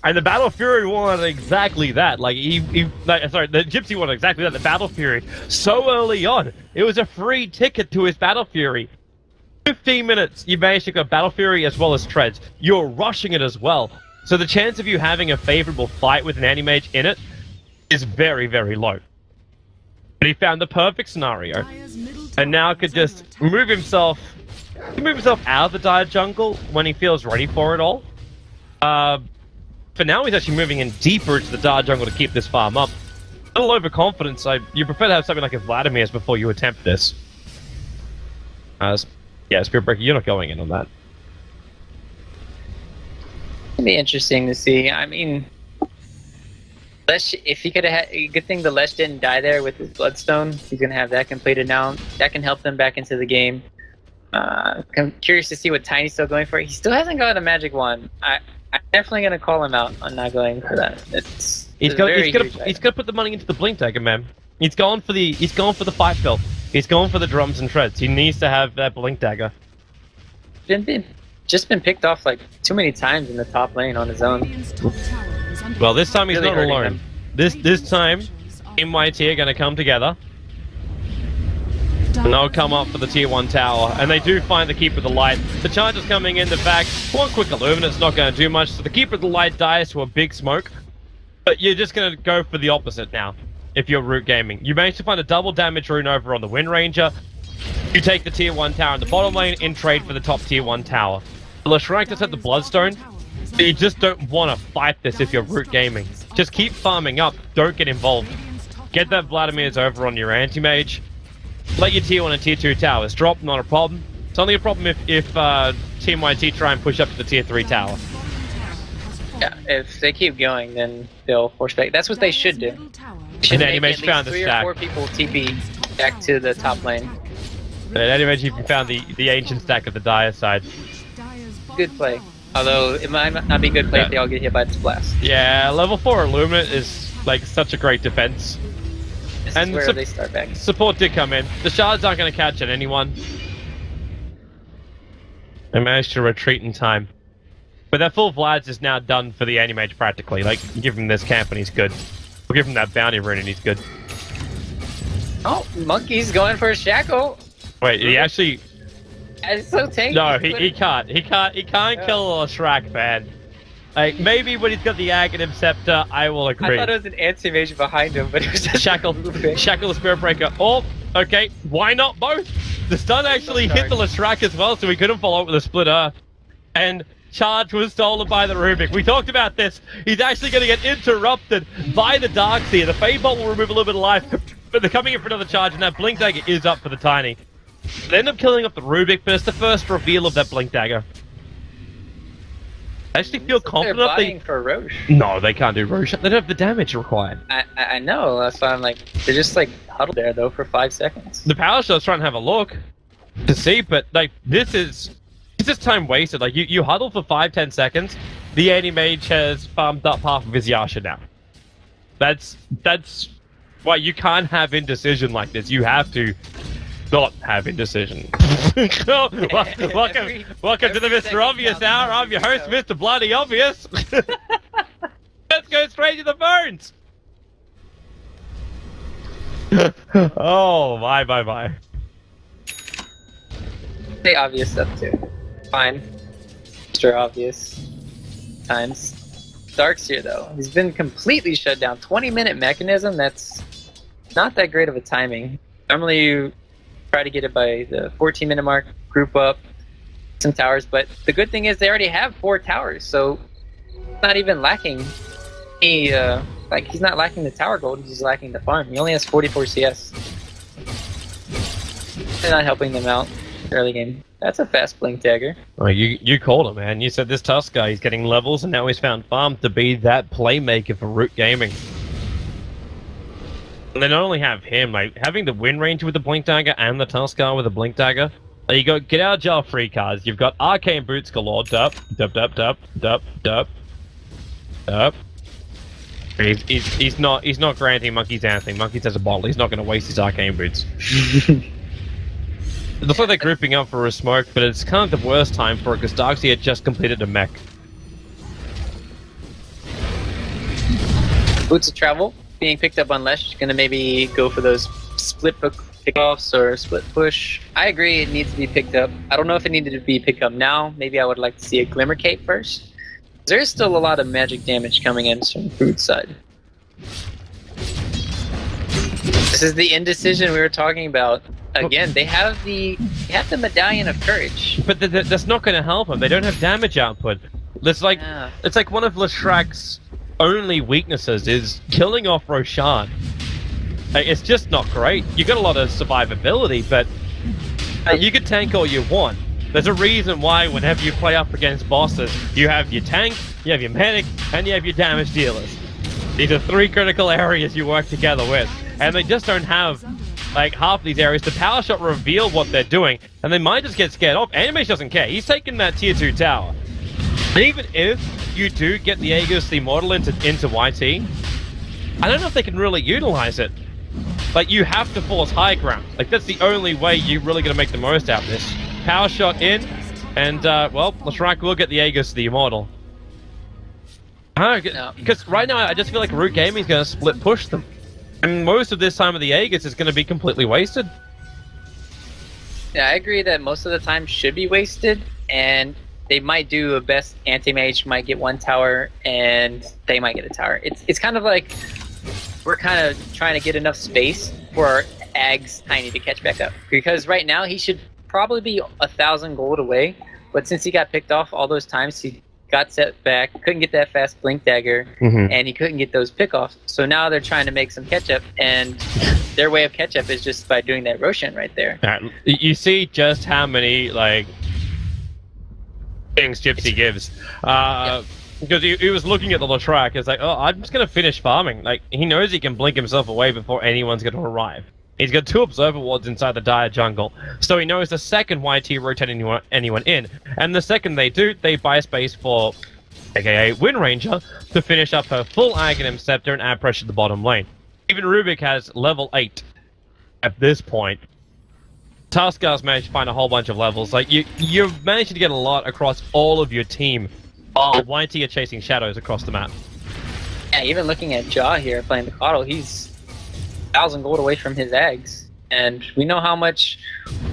And the Battle Fury wanted exactly that. Like, sorry, the Gypsy wanted exactly that, the Battle Fury. So early on, it was a free ticket to his Battle Fury. 15 minutes, you managed to go Battle Fury as well as Treads. You're rushing it as well. So the chance of you having a favorable fight with an Anti-Mage in it is very, very low. But he found the perfect scenario. and now could just move himself out of the dire jungle when he feels ready for it all. For now, he's actually moving in deeper into the dire jungle to keep this farm up. A little overconfidence. You prefer to have something like a Vladimir's before you attempt this. Yeah, Spirit Breaker, you're not going in on that. It'd be interesting to see. I mean, Lesh, if he could have had, good thing the Lesh didn't die there with his Bloodstone. He's gonna have that completed now. That can help them back into the game. I'm curious to see what Tiny's still going for. He still hasn't got a magic wand. I'm definitely gonna call him out on not going for that. He's gonna put the money into the Blink Dagger, man. He's going for the fight bill. He's going for the drums and shreds. He needs to have that Blink Dagger. Just been picked off like too many times in the top lane on his own. Well, this time he's really not alone. This time, Team YT are going to come together. And they'll come up for the tier 1 tower. And they do find the Keeper of the Light. The charge is coming in the back. One quick Illuminate's not going to do much. So the Keeper of the Light dies to a big smoke. But you're just going to go for the opposite now, if you're Root Gaming. You manage to find a double damage rune over on the Wind Ranger. You take the tier 1 tower in the bottom lane in trade for the top tier 1 tower. The Leshrac does have the Bloodstone, but you just don't want to fight this if you're Root Gaming. Just keep farming up, don't get involved. Get that Vladimir's over on your anti-mage. Let your tier 1 and tier 2 towers drop, not a problem. It's only a problem if Team YT try and push up to the tier 3 tower. Yeah, if they keep going, then they'll force back. That's what they should do. And anti-mage found the 3 stack. or 4 people TP back to the top lane. And anti-mage even found the ancient stack of the Dire side. Good play. Although, it might not be good play if they all get hit by the blast. Yeah, level 4 Illuminate is like such a great defense. This is where they start back. Support did come in. The shards aren't going to catch at anyone. They managed to retreat in time. But that full Vlad's is now done for the anti-mage practically. Like, give him this camp and he's good. We'll give him that bounty rune and he's good. Oh, Monkey's going for a shackle. Wait, he actually... It's so tanky. No, he can't. He can't kill a Shrek, man. Like, maybe when he's got the Aghanim Scepter, I will agree. I thought it was an anti-mage behind him, but it was just Shackle the Spirit Breaker. Oh, okay, why not both? The stun actually hit the Leshrac as well, so we couldn't follow up with a Split Earth. And charge was stolen by the Rubik. We talked about this. He's actually going to get interrupted by the Darkseer. The Fade Bolt will remove a little bit of life, but they're coming in for another charge, and that Blink Dagger is up for the Tiny. They end up killing up the Rubik, but it's the first reveal of that Blink Dagger. I actually feel confident they're buying for Roche. No, they can't do Roche. They don't have the damage required. I know, that's why I'm like, they're just like huddled there though for 5 seconds. The Power Shot's trying to have a look to see, but like this is time wasted. Like you huddle for 5-10 seconds, the anti-mage has farmed up half of his Yasha now. That's why you can't have indecision like this. You have to not have indecision. welcome to the Mr. Obvious Hour. I'm your host, Mr. Bloody Obvious. Let's go straight to the phones. Oh, bye. Say obvious stuff too. Fine. Mr. Obvious. Times. Darkseer though. He's been completely shut down. 20-minute mechanism, that's not that great of a timing. Normally you try to get it by the 14-minute mark, group up, some towers, but the good thing is they already have 4 towers, so not even lacking any, like he's not lacking the tower gold, he's just lacking the farm. He only has 44 CS. They're not helping them out early game. That's a fast Blink Dagger. Well, you called it, man. You said this Tusker, he's getting levels, and now he's found farm to be that playmaker for Root Gaming. And they not only have him, like having the Wind Ranger with the Blink Dagger and the Tusker with the Blink Dagger. You got get out of jail free cards. You've got Arcane Boots galore. Dup. He's not granting Monkeys anything. Monkeys has a bottle. He's not going to waste his Arcane Boots. It looks like they're grouping up for a smoke, but it's kind of the worst time for it because Darkseer had just completed a mech. Boots of Travel being picked up on Lesh, gonna maybe go for those split pickoffs or split push. I agree it needs to be picked up. I don't know if it needed to be picked up now. Maybe I would like to see a Glimmer Cape first. There's still a lot of magic damage coming in from Food's side. This is the indecision we were talking about. again, they have the medallion of courage. But that's not going to help them. They don't have damage output. It's like one of Leshrak's only weaknesses is killing off Roshan. Like, it's just not great. You got a lot of survivability, but you can tank all you want. There's a reason why whenever you play up against bosses, you have your tank, you have your medic, and you have your damage dealers. These are 3 critical areas you work together with, and they just don't have like half these areas. The power shot reveal what they're doing, and they might just get scared off. Animage doesn't care. He's taking that tier 2 tower. And even if you do get the Aegis, the model into YT, I don't know if they can really utilize it. Like, you have to force high ground. Like, that's the only way you're really going to make the most out of this. Power shot in, and, well, Leshrak will get the Aegis, the Immortal. Because right now, I just feel like Root Gaming is going to split push them. And most of this time of the Aegis is going to be completely wasted. Yeah, I agree that most of the time should be wasted, and they might do a best anti-mage, might get 1 tower, and they might get a tower. It's kind of like we're kind of trying to get enough space for Ag's Tiny to catch back up. Because right now, he should probably be 1,000 gold away, but since he got picked off all those times, he got set back, couldn't get that fast blink dagger, and he couldn't get those pickoffs. So now they're trying to make some catch up, and their way of catch up is just by doing that Roshan right there. You see just how many like things Gypsy gives. Because he was looking at the Leshrak, it's like, oh, I'm just going to finish farming. Like, he knows he can blink himself away before anyone's going to arrive. He's got 2 Observer Wards inside the Dire Jungle, so he knows the second YT rotate anyone in, and the second they do, they buy space for, aka Wind Ranger, to finish up her full Aghanim Scepter and add pressure to the bottom lane. Even Rubik has level 8 at this point. Tuskar's managed to find a whole bunch of levels. Like, you're managing to get a lot across all of your team, while YT are chasing shadows across the map. Yeah, even looking at Jaw here playing the Coddle, he's 1,000 gold away from his eggs, and we know how much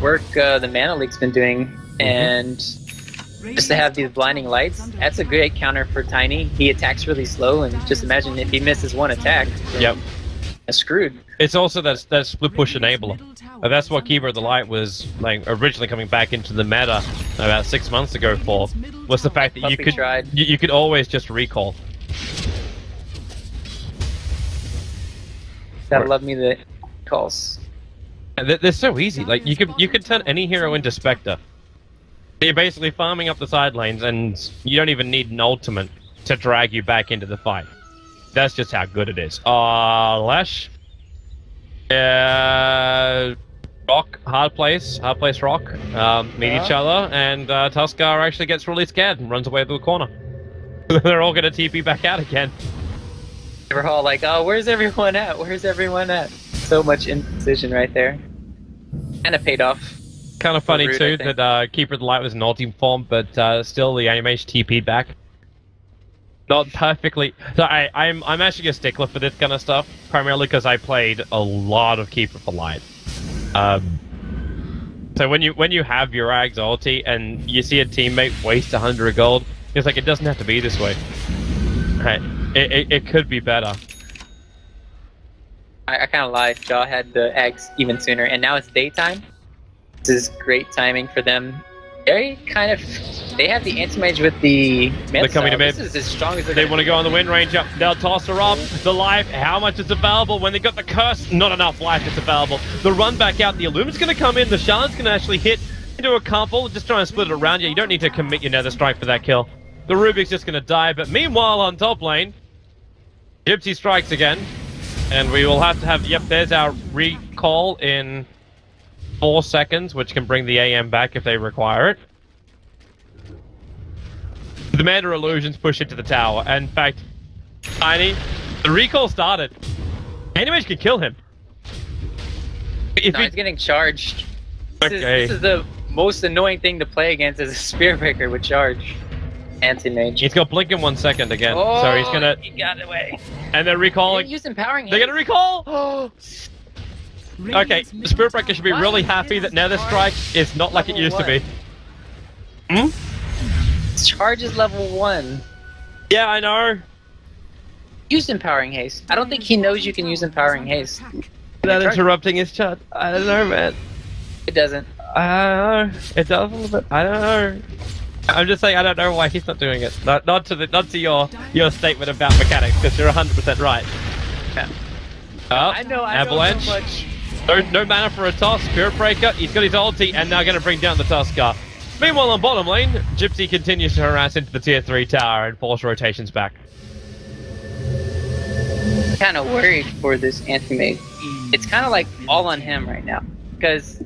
work the Mana League's been doing, and just to have these blinding lights, that's a great counter for Tiny. He attacks really slow, and just imagine if he misses 1 attack, yep, that's screwed. It's also that split push enabler. That's what Keeper of the Light was like originally coming back into the meta about 6 months ago for, was the fact that you could always just recall. Gotta love me the calls. They're so easy. Like, you could turn any hero into Spectre. You're basically farming up the side lanes, and you don't even need an ultimate to drag you back into the fight. That's just how good it is. Lash. Rock, hard place Rock, meet each other, and Tuskar actually gets really scared and runs away to the corner. They're all gonna TP back out again. We're all like, oh, where's everyone at? Where's everyone at? So much indecision right there. Kind of paid off. Kind of funny too that Keeper of the Light was an ulti form, but still the animation TP'd back. Not perfectly. So I'm actually a stickler for this kind of stuff, primarily because I played a lot of Keeper of the Light. So when you have your Ag's ulti and you see a teammate waste 100 gold, it's like, it doesn't have to be this way. Right. It could be better. I kind of lied. Jaw had the eggs even sooner, and now it's daytime. This is great timing for them. They have the anti-mage with the mid. They're coming to mid. This is as strong as they want to go on the Wind Ranger. They'll toss her up. The life, how much is available? When they got the curse, not enough life is available. The run back out, the Illumin's going to come in. The Shan's going to actually hit into a couple. Just try and split it around you. You don't need to commit your Nether Strike for that kill. The Rubik's just going to die. But meanwhile, on top lane, Gypsy strikes again. And we will have to have, yep, there's our recall in 4 seconds, which can bring the AM back if they require it. The Manta Illusions push into the tower, and in fact, Tiny, the recall started. Animage can kill him. He's getting charged. This is the most annoying thing to play against as a Spear Breaker with charge. Anti-mage. He's got blink in 1 second again, so he's gonna... He got away. And they're recalling. They're using powering. They're gonna recall! Okay, the Spirit Breaker should be really happy that Nether Strike is not like it used to be. Hmm? Charge is level 1. Yeah, I know. Use Empowering Haste. I don't think he knows you can use Empowering Haste. Without interrupting his chat. I don't know, man. It doesn't. It does a little bit. I don't know. I'm just saying I don't know why he's not doing it. Not to your statement about mechanics, because you're 100% right. Yeah. Oh, I know. Avalanche. Don't know much. No mana for a toss. Spirit Breaker. He's got his ulti and now going to bring down the Tuskar. Meanwhile, on bottom lane, Gypsy continues to harass into the tier 3 tower and force rotations back. Kind of worried for this anti-mage. It's kind of like all on him right now, because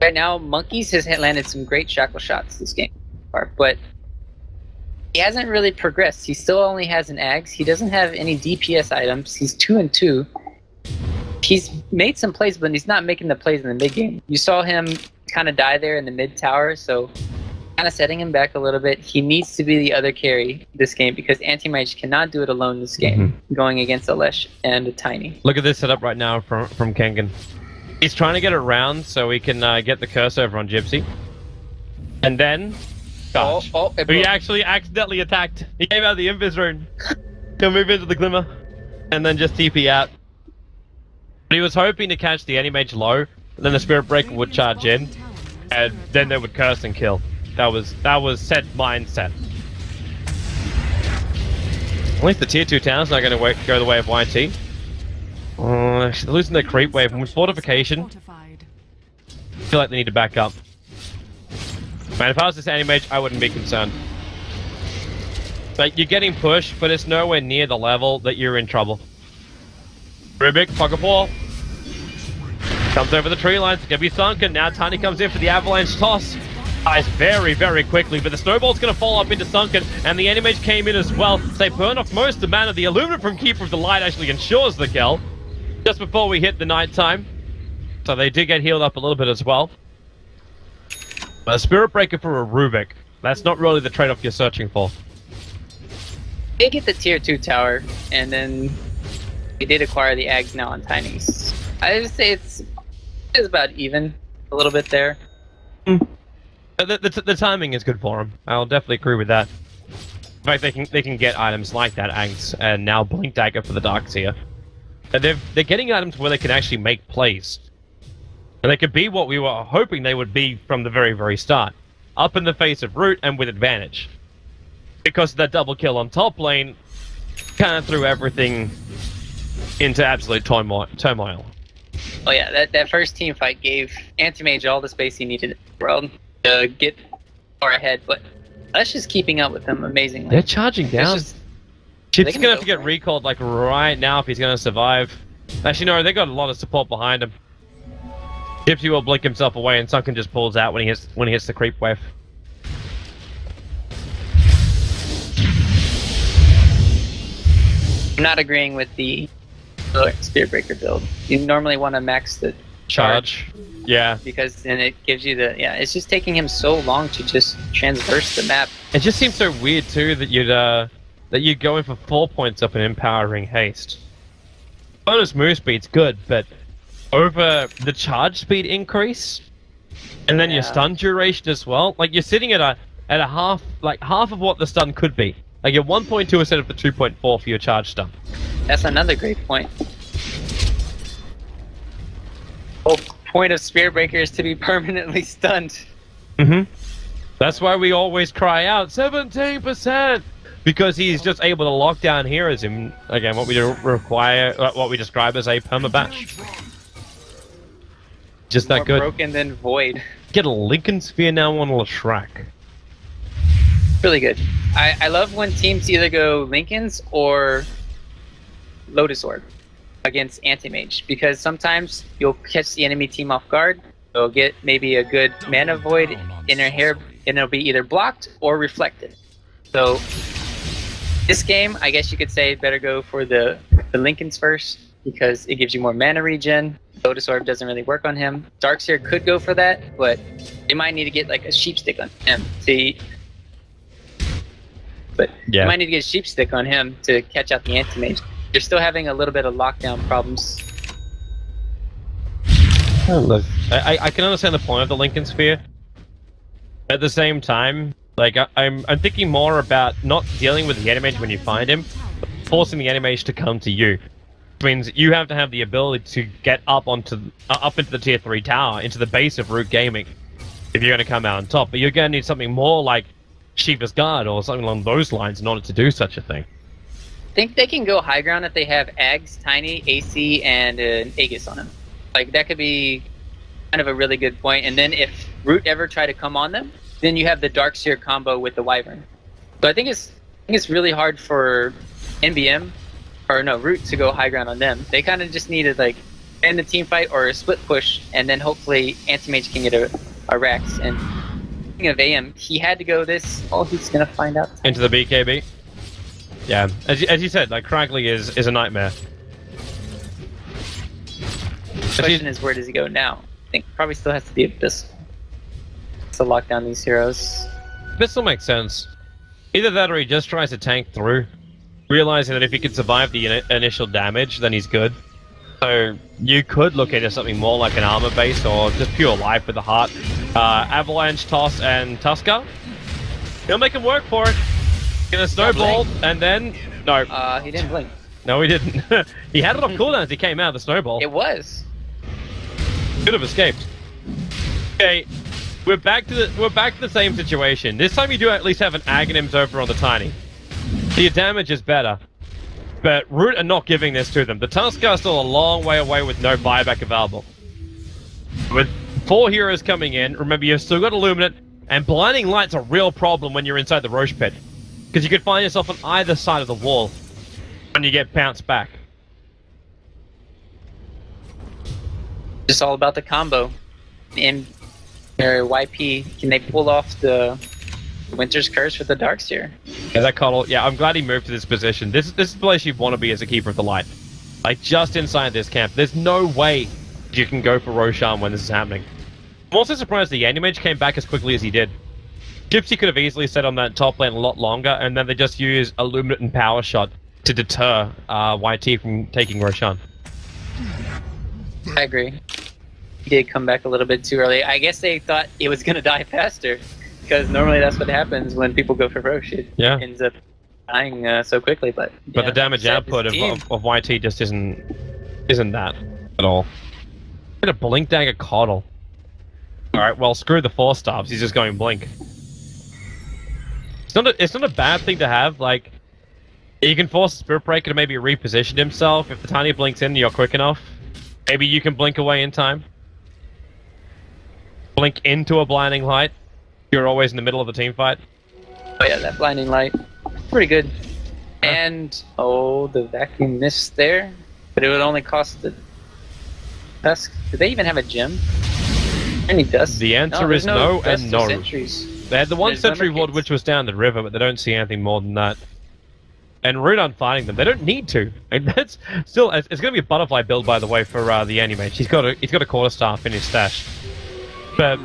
right now Monkeys has landed some great shackle shots this game, but he hasn't really progressed. He still only has an Ags. He doesn't have any DPS items. He's 2-2. He's made some plays, but he's not making the plays in the mid game. You saw him kind of die there in the mid tower, so kind of setting him back a little bit. He needs to be the other carry this game, because Anti-Mage cannot do it alone this game, going against a Lesh and a Tiny. Look at this setup right now from Kengan. He's trying to get around so he can get the curse over on Gypsy. And then... Gosh. He actually accidentally attacked. He came out of the Invis rune. He'll move into the Glimmer. And then just TP out. But he was hoping to catch the Anti-Mage low, and then the Spirit Breaker would charge in, and then they would curse and kill. That was set mindset. At least the tier 2 town's not going to go the way of YT. They're losing their creep wave, and with fortification, I feel like they need to back up. Man, if I was this Anti-Mage, I wouldn't be concerned. Like, you're getting pushed, but it's nowhere near the level that you're in trouble. Rubik, pocket ball. Comes over the tree line, it's gonna be sunken. Now Tiny comes in for the avalanche toss. Dies very, very quickly, but the snowball's gonna fall up into sunken, and the Anti-Mage came in as well. They burn off most of the mana. The Illumina from Keeper of the Light actually ensures the kill just before we hit the night time. So they did get healed up a little bit as well. But a Spirit Breaker for a Rubik, that's not really the trade-off you're searching for. They get the tier 2 tower, and then they did acquire the Ags now on Tinies. I would say it's about even a little bit there. The timing is good for him. I'll definitely agree with that. In fact, they can get items like that Ags and now Blink Dagger for the Darkseer. And they're getting items where they can actually make plays. And they could be what we were hoping they would be from the very, very start. Up in the face of Root and with advantage. Because that double kill on top lane kind of threw everything into absolute turmoil. Oh yeah, that first team fight gave Anti-Mage all the space he needed in the world to get far ahead, but Lesh is keeping up with them amazingly. They're charging down. Chip's gonna have to get recalled like right now if he's gonna survive. Actually no, they got a lot of support behind him. Gypsy will blink himself away and Sunken just pulls out when he hits the creep wave. I'm not agreeing with the Spirit Breaker build. You normally want to max the charge. Yeah. Because then it gives you the... Yeah, it's just taking him so long to just transverse the map. It just seems so weird too that you'd go in for 4 points up in Empowering Haste. Bonus move speed's good, but over the charge speed increase, and then your stun duration as well, like you're sitting at a half of what the stun could be. Like you're 1.2 instead of the 2.4 for your charge stun. That's another great point. Whole point of Spirit Breaker is to be permanently stunned. That's why we always cry out 17%, because he's just able to lock down heroism. Again, what we describe as a permabash. Just that good. More broken than void. Get a Lincoln Sphere now on Leshrac. Really good. I love when teams either go Lincolns or Lotus Orb against Anti-Mage, because sometimes you'll catch the enemy team off guard. They'll get maybe a good mana void in their hair, and it'll be either blocked or reflected. So this game, I guess you could say, better go for the Lincolns first, because it gives you more mana regen. Lotus Orb doesn't really work on him. Darkseer could go for that, but they might need to get like a sheep stick on him. You might need to get a sheep stick on him to catch out the Anti-Mage. They're still having a little bit of lockdown problems. Look, I can understand the point of the Lincoln Sphere. At the same time, like I'm thinking more about not dealing with the Anti-Mage when you find him, but forcing the Anti-Mage to come to you. Which means you have to have the ability to get up onto up into the tier 3 tower, into the base of Root Gaming, if you're going to come out on top. But you're going to need something more like Shiva's Guard or something along those lines in order to do such a thing. I think they can go high ground if they have Ags, Tiny, AC, and an Aegis on them. Like, that could be kind of a really good point. And then if Root ever try to come on them, then you have the Darkseer combo with the Wyvern. So I think it's really hard for NBM, or no, Root to go high ground on them. They kind of just need to, like, end the team fight or a split push, and then hopefully Anti-Mage can get a Rax. And speaking of AM, he had to go this. Oh, he's going to find out. Into the BKB? Yeah, as you said, like, Craggley is a nightmare. The question is, where does he go now? I think probably still has to be Abyssal to lock down these heroes. Abyssal makes sense. Either that or he just tries to tank through, realizing that if he can survive the initial damage, then he's good. So you could look into something more like an armor base or just pure life with the heart. Avalanche, Toss, and Tusker. He'll make him work for it. Gonna snowball, and then... No. He didn't blink. No, he didn't. He had it on cooldown as he came out of the snowball. It was. Could have escaped. Okay, we're back to the same situation. This time you do at least have an Aghanims over on the Tiny. The damage is better. But Root are not giving this to them. The Tusker are still a long way away with no buyback available. With 4 heroes coming in, remember you've still got Illuminate, and Blinding Light's a real problem when you're inside the Roche Pit. Because you could find yourself on either side of the wall when you get bounced back. Just all about the combo. And their YP, can they pull off the Winter's Curse with the Darkseer? Yeah, that Coddle. Yeah, I'm glad he moved to this position. This is the place you want to be as a Keeper of the Light. Like, just inside this camp. There's no way you can go for Roshan when this is happening. I'm also surprised the Anti-Mage came back as quickly as he did. Gypsy could have easily sat on that top lane a lot longer, and then they just use Illuminate and Power Shot to deter YT from taking Roshan. I agree. He did come back a little bit too early. I guess they thought it was going to die faster, because normally that's what happens when people go for Roche. It ends up dying so quickly, but the damage output of YT just isn't that at all. Get a Blink Dagger Coddle. Alright, well, screw the 4 stars, he's just going Blink. It's not a bad thing to have, like, you can force Spirit Breaker to maybe reposition himself. If the Tiny blinks in and you're quick enough, maybe you can blink away in time. Blink into a Blinding Light. You're always in the middle of the team fight. Oh yeah, that Blinding Light. Pretty good. And, oh, the Vacuum missed there. But it would only cost the Dusk. Do they even have a gem? Any Dusk? The answer is no and no. Sentries. They had the one sentry ward which was down the river, but they don't see anything more than that. And Root aren't fighting them. They don't need to. And that's still, it's going to be a butterfly build, by the way, for the Anti-Mage. He's got a quarterstaff in his stash. But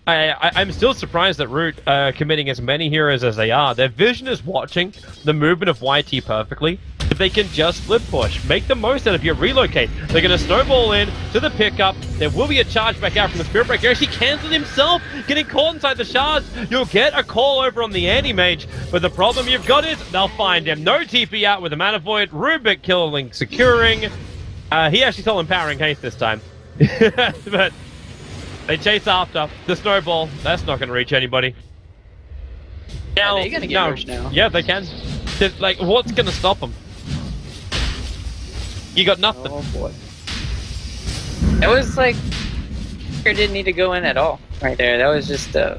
I'm still surprised that Root are committing as many heroes as they are. Their vision is watching the movement of YT perfectly. If they can just split push, make the most out of your relocate. They're going to snowball in to the pickup. There will be a charge back out from the Spirit Breaker. Actually cancelled himself, getting caught inside the shards. You'll get a call over on the Anti-Mage, but the problem you've got is they'll find him. No TP out with a Mana Void. Rubik killing, securing. He actually told Empowering Haste this time. But they chase after the snowball. That's not going to reach anybody. Now, they're going to get rushed now. Yeah, they can. Like, what's going to stop them? You got nothing. Oh boy. That was like... It didn't need to go in at all. Right there. That was just I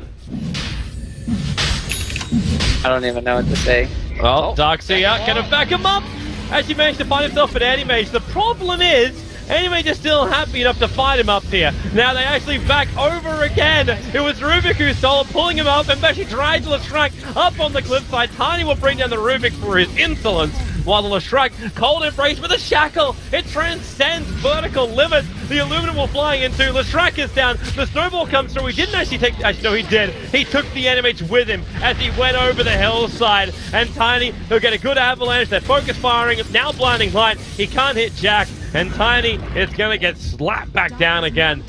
don't even know what to say. Well, Darkseer gonna back him up! Actually managed to find himself an Anti-Mage. The problem is, Anti-Mage is still happy enough to fight him up here. Now they actually back over again. It was Rubik who stole, pulling him up, and actually drags Leshrac up on the cliffside. Tiny will bring down the Rubik for his insolence. While the Leshrac, cold embrace with a shackle. It transcends vertical limits. The Illuminate flying into. Leshrac is down. The snowball comes through. He didn't actually take... Actually, no, he did. He took the Anti-Mage with him as he went over the hillside. And Tiny, he'll get a good avalanche. They're focus firing. Now Blinding Light. He can't hit Jack. And Tiny is going to get slapped back down again.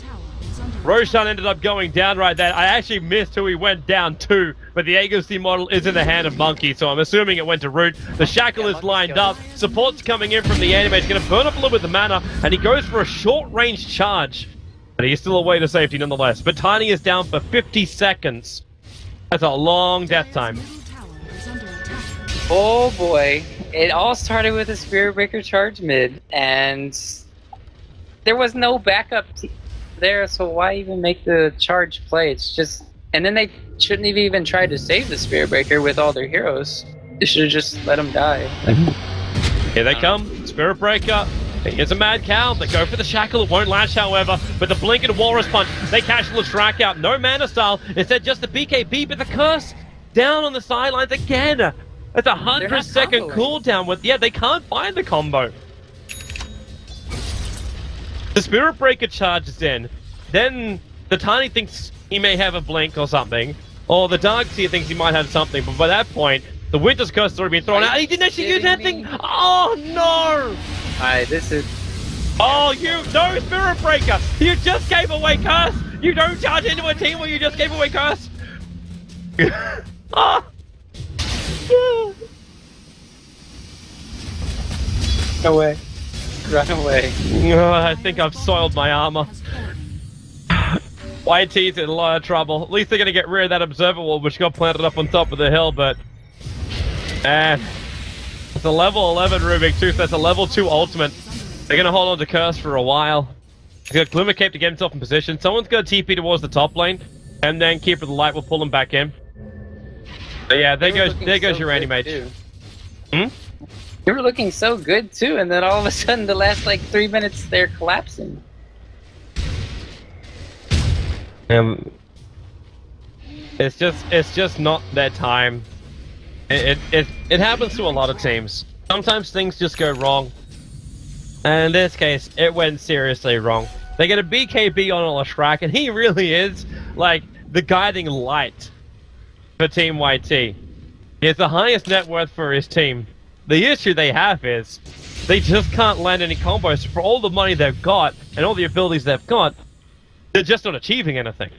Roshan ended up going down right there. I actually missed who he went down to. but the Agency model is in the hand of Monkey, so I'm assuming it went to Root. The Shackle is lined up. Support's coming in from the anime. It's going to burn up a little bit of the mana, and he goes for a short-range charge. But he's still away to safety nonetheless. But Tiny is down for 50 seconds. That's a long death time. Oh boy. It all started with a Spirit Breaker charge mid, and there was no backup there, so why even make the charge play? It's just... And then they shouldn't have even tried to save the Spirit Breaker with all their heroes. They should have just let him die. Here they come. Spirit Breaker. It's a mad cow. They go for the Shackle. It won't latch, however. But the Blink and Walrus Punch, they catch the Lestrak out. No mana style. Instead, just the BKB. But the Curse down on the sidelines again. That's a 100-second cooldown with... Yeah, they can't find the combo. The Spirit Breaker charges in. Then the Tiny thinks he may have a Blink or something. Or the Darkseer thinks he might have something. But by that point, the Winter's Curse has already been thrown out. He didn't actually use anything. Oh, no! Alright, this is... Oh, no, Spirit Breaker! You just gave away Curse! You don't charge into a team where you just gave away Curse! Oh! Run away. Run away. Oh, I think I've soiled my armor. YT's in a lot of trouble. At least they're going to get rid of that observer wall, which got planted up on top of the hill, but... it's a level 11 Rubik too, so that's a level 2 ultimate. They're going to hold on to Curse for a while. He's got Glimmer Cape to get himself in position. Someone's going to TP towards the top lane, and then Keeper of the Light will pull him back in. But yeah, there goes your Animage. Hmm? You were looking so good too, and then all of a sudden the last like 3 minutes they're collapsing. It's just not their time. It happens to a lot of teams. Sometimes things just go wrong. And in this case, it went seriously wrong. They get a BKB on a Lestrak, and he really is like the guiding light for Team YT. He has the highest net worth for his team. The issue they have is they just can't land any combos for all the money they've got and all the abilities they've got. They're just not achieving anything.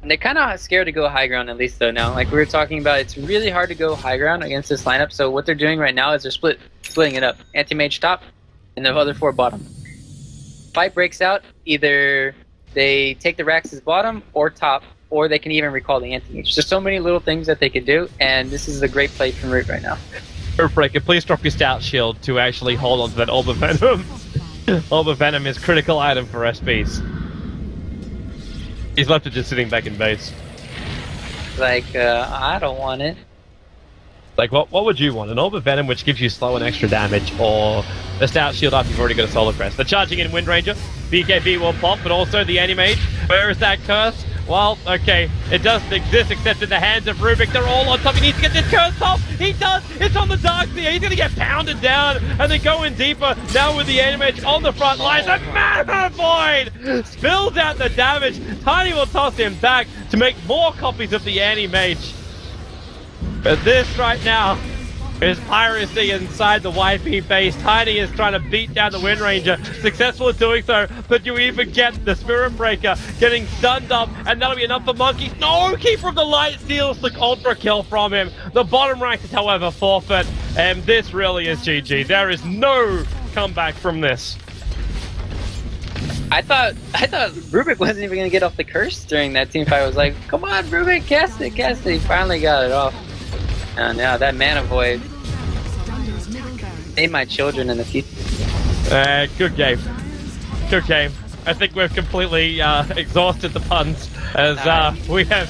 And they're kind of scared to go high ground, at least though now. Like we were talking about, it's really hard to go high ground against this lineup. So what they're doing right now is they're splitting it up. Anti-Mage top, and the other 4 bottom. Fight breaks out, either they take the Rax's bottom or top, or they can even recall the Anti-Mage. There's so many little things that they could do, and this is a great play from Root right now. Earthbreaker, please drop your Stout Shield to actually hold on to that Orb of Venom. Orb of Venom is critical item for SPs. He's left it just sitting back in base. Like, I don't want it. Like, what would you want? An Orb of Venom which gives you slow and extra damage, or a Stout Shield after you've already got a Solar Crest? They're charging in Wind Ranger. BKB will pop, but also the Animage. Where is that Curse? Well, okay, it doesn't exist except in the hands of Rubik. They're all on top. He needs to get this Curse off. He does. It's on the Darkseer. He's going to get pounded down, and they go in deeper. Now with the Animage on the front lines. A Mammoth Void spills out the damage. Tiny will toss him back to make more copies of the Animage. But this right now is piracy inside the YP base. Tiny is trying to beat down the Wind Ranger, successful at doing so, but you even get the Spirit Breaker getting stunned up, and that'll be enough for Monkey. No! Keeper of the Light steals the Ultra Kill from him. The bottom rank is, however, forfeit, and this really is GG. There is no comeback from this. I thought Rubik wasn't even going to get off the Curse during that team fight. I was like, come on, Rubik, cast it, cast it. He finally got it off. And now that Mana Void save my children in the future. Good game. Good game. I think we've completely exhausted the puns as we have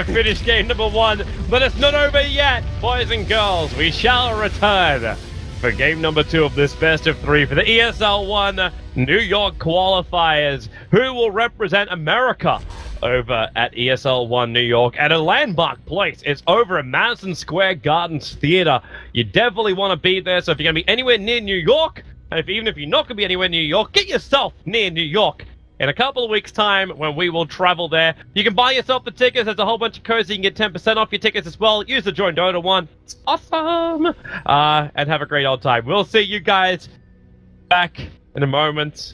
finished game number 1, but it's not over yet, boys and girls. We shall return for game number 2 of this best of 3 for the ESL 1 New York qualifiers, who will represent America over at ESL 1 New York at a landmark place. It's over at Madison Square Gardens Theater. You definitely want to be there, so if you're going to be anywhere near New York, and even if you're not going to be anywhere near New York, get yourself near New York. In a couple of weeks' time, when we will travel there, you can buy yourself the tickets. There's a whole bunch of codes. You can get 10% off your tickets as well. Use the Join Dota one. It's awesome! And have a great old time. We'll see you guys back in a moment.